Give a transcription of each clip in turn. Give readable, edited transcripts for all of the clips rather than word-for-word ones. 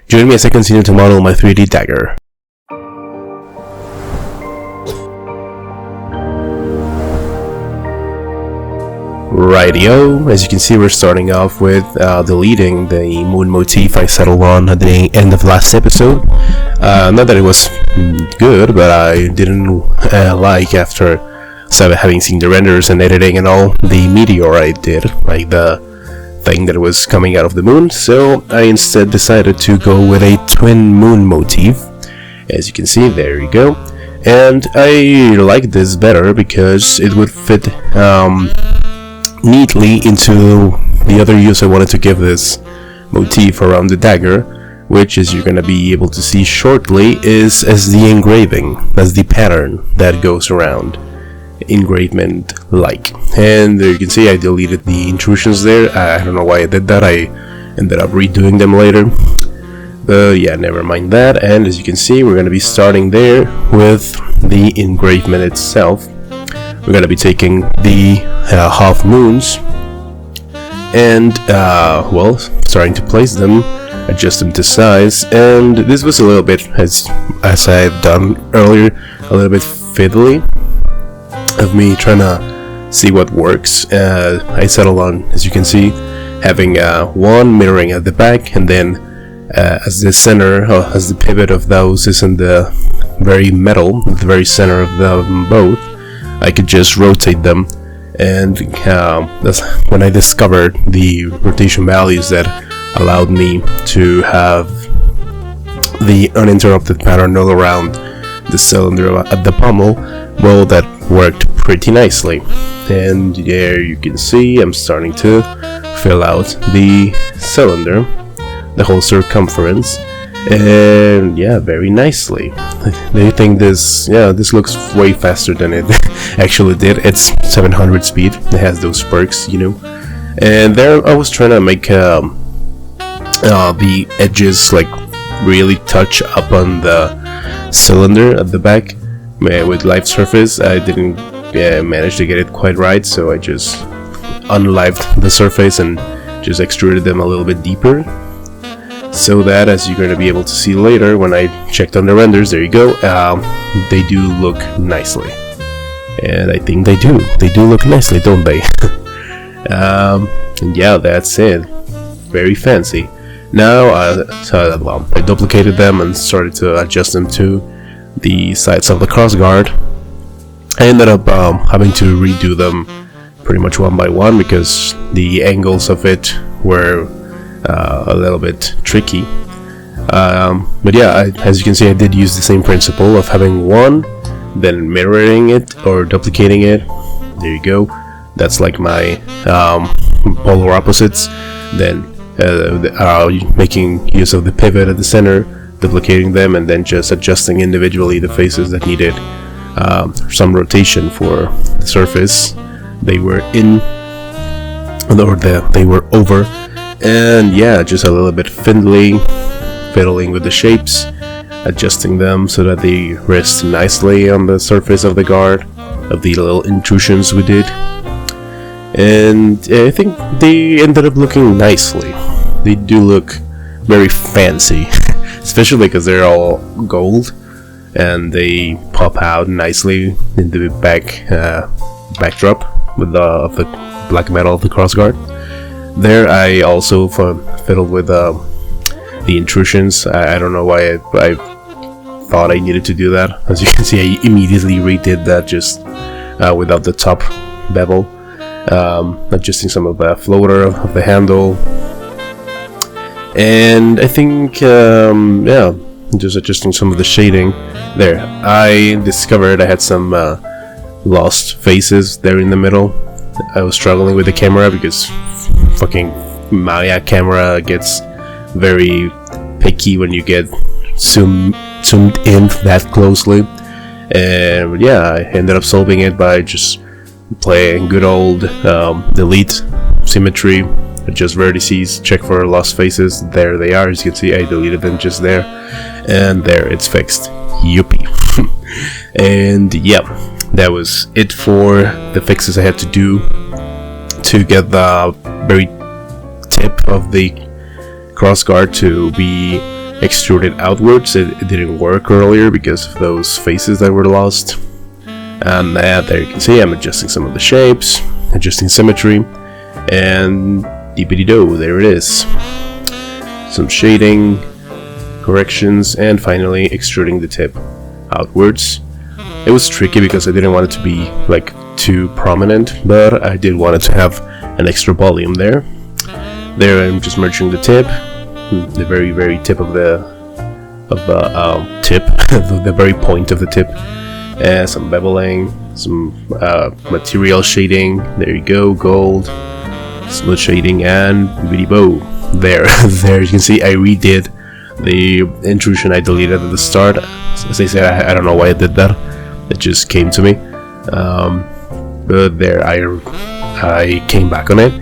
Join me as I continue to model my 3D Dagger. Rightio, as you can see, we're starting off with deleting the moon motif I settled on at the end of last episode. Not that it was good, but I didn't like, after having seen the renders and editing and all, the meteor I did, like the thing that was coming out of the moon. So I instead decided to go with a twin moon motif. As you can see, there you go. And I like this better because it would fit neatly into the other use I wanted to give this motif around the dagger, which, as you're going to be able to see shortly, is as the engraving, as the pattern that goes around, engravement like. And there you can see I deleted the intrusions there. I don't know why I did that. I ended up redoing them later, but yeah, never mind that. And as you can see, we're going to be starting there with the engravement itself. We're going to be taking the half moons and well, starting to place them, adjust them to size. And this was a little bit, as I've done earlier, a little bit fiddly of me trying to see what works. I settled on, as you can see, having one mirroring at the back, and then as the center, as the pivot of those is in the very middle, the very center of them both, I could just rotate them. And that's when I discovered the rotation values that allowed me to have the uninterrupted pattern all around the cylinder at the pommel. Well, that worked pretty nicely. And there you can see I'm starting to fill out the cylinder, the whole circumference, and yeah, very nicely. They think this looks way faster than it actually did. It's 700 speed. It has those perks, you know. And there I was trying to make the edges like really touch up on the cylinder at the back with live surface. I didn't manage to get it quite right, so I just unlived the surface and just extruded them a little bit deeper, so that, as you're going to be able to see later when I checked on the renders, there you go, they do look nicely. And I think they do look nicely, don't they? And yeah, that's it. Very fancy. Now I duplicated them and started to adjust them to the sides of the crossguard. I ended up having to redo them pretty much one by one because the angles of it were a little bit tricky. But yeah, as you can see, I did use the same principle of having one, then mirroring it or duplicating it. There you go. That's like my polar opposites. Then making use of the pivot at the center, duplicating them, and then just adjusting individually the faces that needed some rotation for the surface they were in, or they were over. And yeah, just a little bit fiddling with the shapes, adjusting them so that they rest nicely on the surface of the guard, of the little intrusions we did. And I think they ended up looking nicely. They do look very fancy, especially because they're all gold and they pop out nicely in the backdrop with the black metal of the crossguard. There I also fiddled with the intrusions. I don't know why I thought I needed to do that. As you can see, I immediately redid that just without the top bevel, adjusting some of the floater of the handle. And I think, yeah, just adjusting some of the shading there. I discovered I had some lost faces there in the middle. I was struggling with the camera because fucking Maya camera gets very picky when you get zoomed in that closely. And yeah, I ended up solving it by just playing good old delete symmetry, adjust vertices, check for lost faces. There they are. As you can see, I deleted them just there, and there it's fixed. Yuppie. And yeah, that was it for the fixes I had to do to get the very tip of the crossguard to be extrude it outwards. It didn't work earlier because of those faces that were lost. And there you can see I'm adjusting some of the shapes, adjusting symmetry, and deepity-do, there it is. Some shading, corrections, and finally extruding the tip outwards. It was tricky because I didn't want it to be like too prominent, but I did want it to have an extra volume there. There I'm just merging the tip, the very tip of the tip, the very point of the tip, and some beveling, some material shading. There you go, gold, split shading, and bitty bow. There you can see I redid the intrusion I deleted at the start. As I said, I don't know why I did that. It just came to me. But there I came back on it.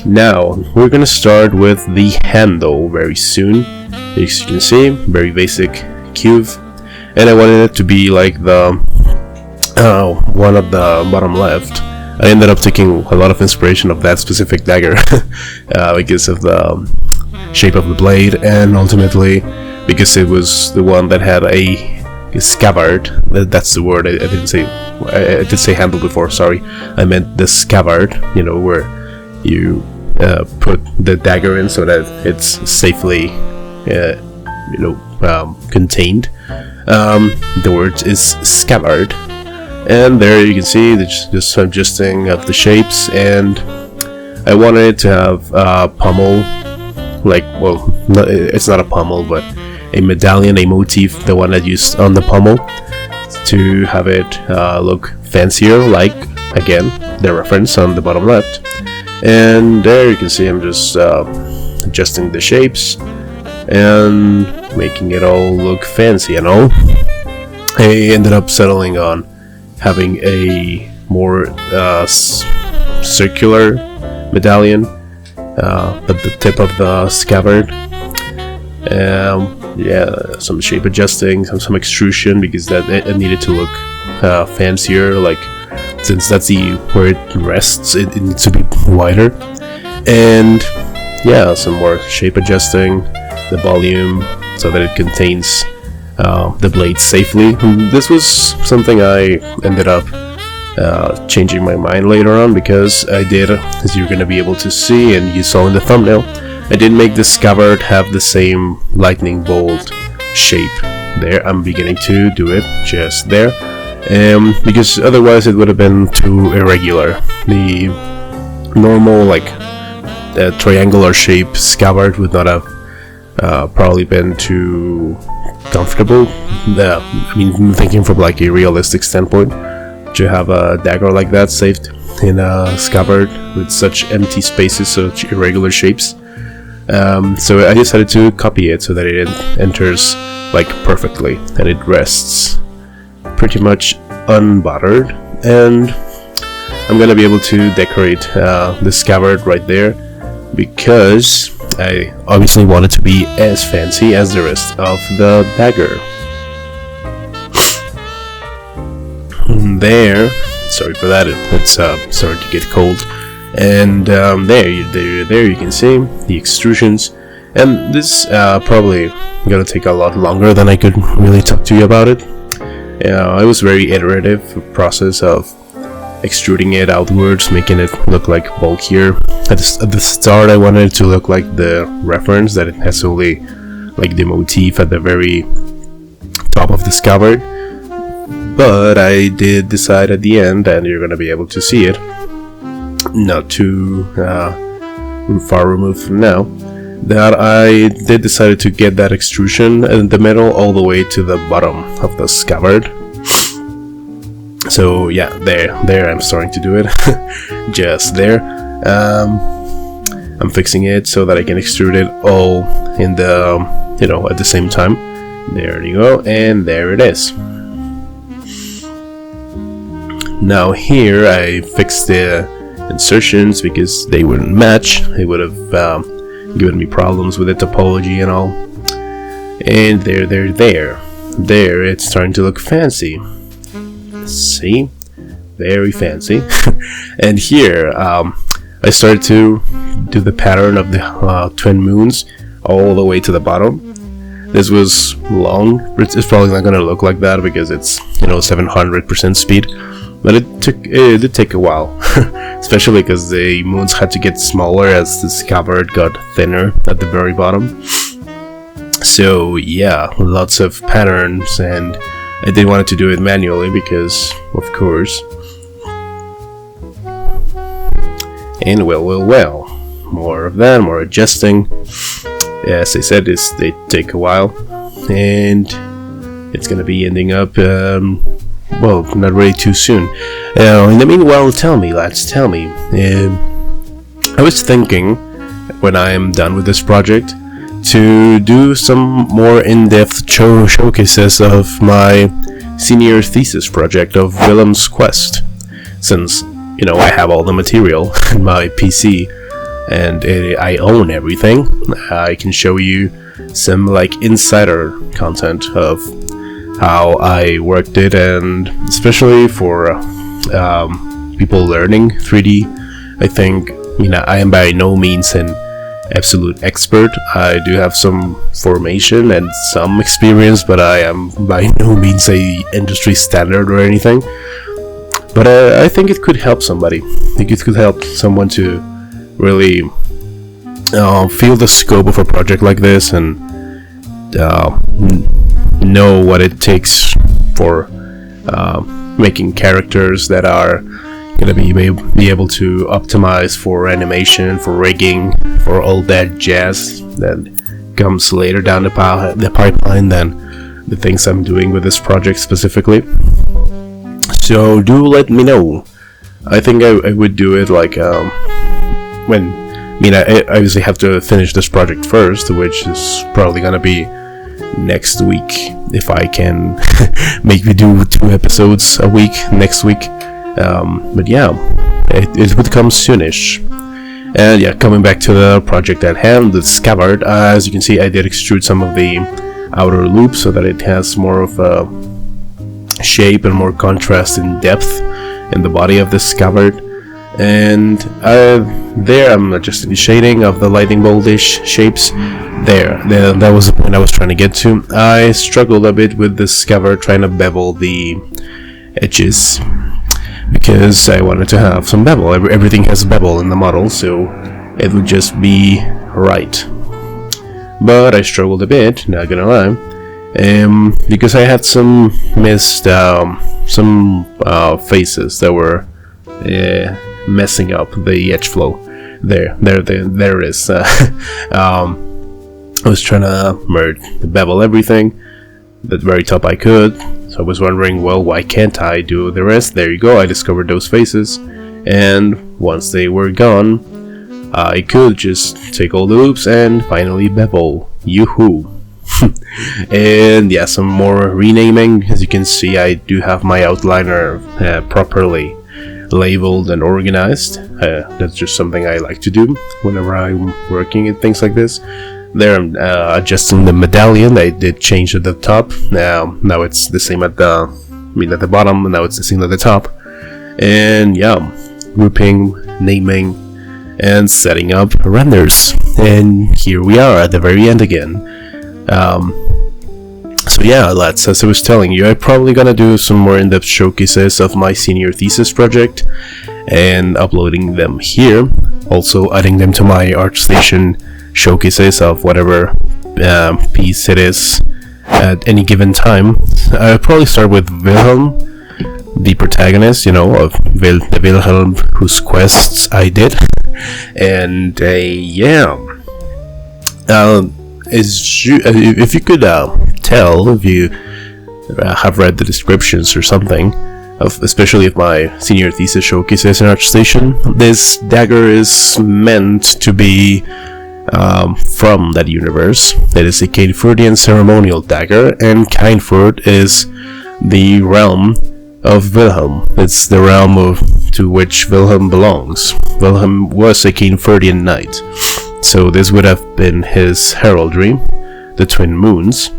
Now we're gonna start with the handle very soon. As you can see, very basic cube, and I wanted it to be like the one at the bottom left. I ended up taking a lot of inspiration of that specific dagger because of the shape of the blade, and ultimately because it was the one that had a scabbard. That's the word. I didn't say. I did say handle before. Sorry, I meant the scabbard. You know, where you put the dagger in so that it's safely, contained. The word is scabbard, and there you can see just adjusting of the shapes, and I wanted it to have a pommel, it's not a pommel, but a medallion, a motif, the one I used on the pommel, to have it look fancier, like again the reference on the bottom left. And there you can see I'm just adjusting the shapes and making it all look fancy and all. I ended up settling on having a more circular medallion at the tip of the scabbard. Yeah, some shape adjusting, some extrusion, because that it needed to look fancier, like since that's where it rests, it needs to be wider. And yeah, some more shape adjusting the volume so that it contains the blade safely. This was something I ended up changing my mind later on, because I did, as you're going to be able to see and you saw in the thumbnail, I did make the scabbard have the same lightning bolt shape. There, I'm beginning to do it just there, because otherwise it would have been too irregular. The normal triangular shape scabbard would not have probably been too comfortable. I mean, thinking from like a realistic standpoint, to have a dagger like that saved in a scabbard with such empty spaces, such irregular shapes. So I decided to copy it so that it enters like perfectly and it rests pretty much unbuttered, and I'm gonna be able to decorate the scabbard right there, because I obviously want it to be as fancy as the rest of the dagger. There, sorry for that, it's starting to get cold. And there you can see the extrusions, and this probably gonna take a lot longer than I could really talk to you about it. It was very iterative process of extruding it outwards, making it look like bulkier. At the start I wanted it to look like the reference, that it has only like the motif at the very top of the scabbard, but I did decide at the end, and you're gonna be able to see it not too far removed from now, that I did decide to get that extrusion in the middle all the way to the bottom of the scabbard. So yeah, there I'm starting to do it. Just there. I'm fixing it so that I can extrude it all in the at the same time. There you go, and there it is. Now here I fixed the insertions because they wouldn't match. They would have given me problems with the topology and all. And there it's starting to look fancy. See, very fancy. And here I started to do the pattern of the twin moons all the way to the bottom. This was long. It's probably not gonna look like that because it's 700% speed, but it did take a while, especially because the moons had to get smaller as the Scabbard got thinner at the very bottom. So yeah, lots of patterns, and I did want to do it manually because, of course. And well, more of that, more adjusting. As I said, they take a while, and it's gonna be ending up, well, not really too soon. In the meanwhile, tell me, lads, tell me. I was thinking, when I am done with this project, to do some more in-depth showcases of my senior thesis project of Wilhelm's Quest, since I have all the material in my PC. And I own everything. I can show you some insider content of how I worked it, and especially for people learning 3D. I think I am by no means an absolute expert. I do have some formation and some experience, but I am by no means a industry standard or anything. But I think it could help somebody. I think it could help someone to really feel the scope of a project like this, and know what it takes for making characters that are gonna be able to optimize for animation, for rigging, for all that jazz that comes later down the pipeline than the things I'm doing with this project specifically. So do let me know. I think I would do it when I obviously have to finish this project first, which is probably gonna be next week if I can make me do 2 episodes a week next week. But yeah, it would come soonish. And yeah, coming back to the project at hand, the Scabbard. As you can see, I did extrude some of the outer loop so that it has more of a shape and more contrast in depth in the body of the Scabbard. And there I'm adjusting the shading of the lightning boltish shapes. That was the point I was trying to get to. I struggled a bit with the Scabbard trying to bevel the edges because I wanted to have some bevel. Everything has bevel in the model, so it would just be right. But I struggled a bit, not gonna lie, because I had some missed faces that were messing up the edge flow. There it is. I was trying to bevel everything. The very top I could. So I was wondering, well, why can't I do the rest? There you go. I discovered those faces, and once they were gone, I could just take all the loops and finally bevel. Yoo-hoo! And yeah, some more renaming. As you can see, I do have my outliner properly labeled and organized. That's just something I like to do whenever I'm working at things like this. There I'm adjusting the medallion. I did change at the top. Now it's the same at the bottom, and now it's the same at the top. And yeah, grouping, naming, and setting up renders. And here we are at the very end again. So yeah, lads, as I was telling you, I'm probably gonna do some more in-depth showcases of my senior thesis project and uploading them here. Also adding them to my ArtStation showcases of whatever piece it is at any given time. I'll probably start with Wilhelm, the protagonist, of the Wilhelm whose quests I did. And yeah, if you could tell, if you have read the descriptions or something, especially of my senior thesis showcases in ArtStation, this dagger is meant to be from that universe. It is a Caynfurtian ceremonial dagger, and Caynfurt is the realm of Wilhelm. It's the realm to which Wilhelm belongs. Wilhelm was a Caynfurtian knight, so this would have been his heraldry, the twin moons.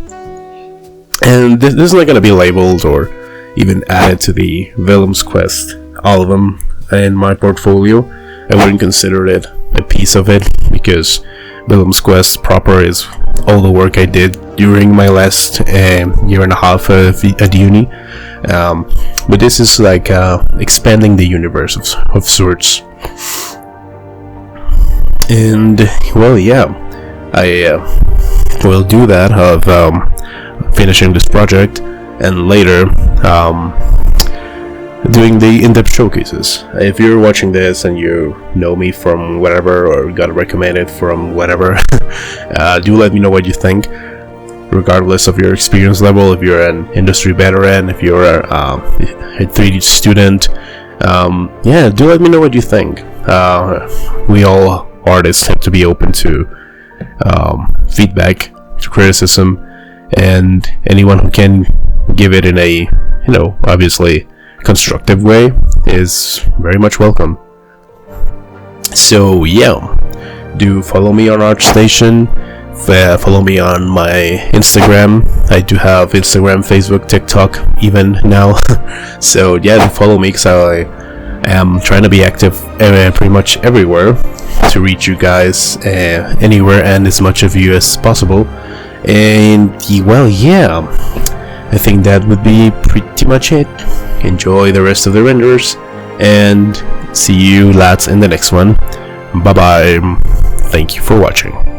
And this is not going to be labeled or even added to the Wilhelm's Quest, all of them in my portfolio. I wouldn't consider it a piece of it, because Willem's Quest proper is all the work I did during my last year and a half at uni. But this is like expanding the universe of sorts. And well, yeah, I will do that of finishing this project, and later doing the in-depth showcases. If you're watching this and you know me from whatever, or got recommended from whatever, do let me know what you think, regardless of your experience level. If you're an industry veteran, if you're a 3D student, yeah, do let me know what you think. We all artists have to be open to feedback, to criticism, and anyone who can give it in a, obviously constructive way is very much welcome. So yeah, do follow me on ArtStation, follow me on my Instagram. I do have Instagram, Facebook, TikTok even now. So yeah, do follow me, because I am trying to be active pretty much everywhere to reach you guys anywhere and as much of you as possible. And well, yeah, I think that would be pretty much it. Enjoy the rest of the renders, and see you lads in the next one. Bye bye. Thank you for watching.